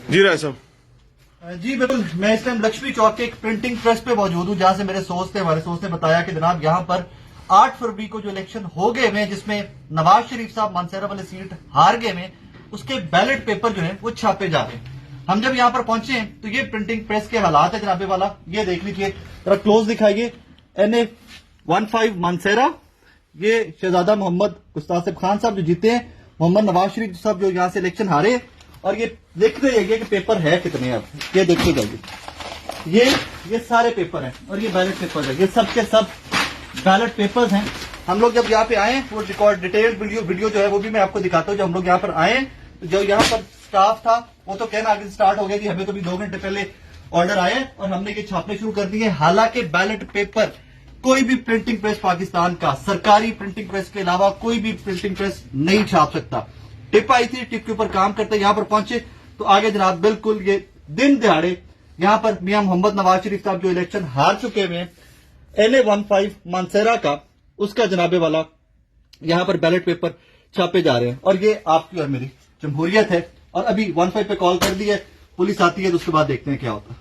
जी राय साहब। जी बिल्कुल, मैं इस टाइम लक्ष्मी चौक के एक प्रिंटिंग प्रेस पे मौजूद हूँ, जहां से मेरे सोर्स थे, हमारे सोर्स ने बताया कि जनाब यहाँ पर 8 फरवरी को जो इलेक्शन हो गए हैं, जिसमें नवाज शरीफ साहब मानसरा वाली सीट हार गए हैं, उसके बैलेट पेपर जो है वो छापे जा रहे हैं। हम जब यहाँ पर पहुंचे हैं तो ये प्रिंटिंग प्रेस के हालात है जनाबे वाला, ये देख लीजिए, जरा क्लोज दिखाइए। NA-15 मानसेरा, ये शहजादा मोहम्मद गुस्तासिब खान साहब जो जीते हैं, मोहम्मद नवाज शरीफ साहब जो यहाँ से इलेक्शन हारे, और ये देखते जाइए कि पेपर है कितने। अब ये देखते जाइए, ये सारे पेपर हैं और ये बैलेट पेपर है, ये सब के सब बैलेट पेपर्स हैं। हम लोग जब यहाँ पे आए, वो रिकॉर्ड डिटेल्ड वीडियो जो है वो भी मैं आपको दिखाता हूँ। जब हम लोग यहाँ पर आए तो जो यहाँ पर स्टाफ था वो तो कहना आगे स्टार्ट हो गया कि हमें तो भी 2 घंटे पहले ऑर्डर आए और हमने ये छापने शुरू कर दिए। हालांकि बैलेट पेपर कोई भी प्रिंटिंग प्रेस पाकिस्तान का, सरकारी प्रिंटिंग प्रेस के अलावा कोई भी प्रिंटिंग प्रेस नहीं छाप सकता। टिप आई थी, टिप के ऊपर काम करते यहाँ पर पहुंचे तो आगे जनाब बिल्कुल ये दिन दिहाड़े यहाँ पर मियां मोहम्मद नवाज शरीफ साहब जो इलेक्शन हार चुके हुए हैं, NA-15 मानसेरा का, उसका जनाबे वाला यहाँ पर बैलेट पेपर छापे जा रहे हैं। और ये आपकी और मेरी जमहूरियत है। और अभी 15 पे कॉल कर दी है, पुलिस आती है तो उसके बाद देखते हैं क्या होता है।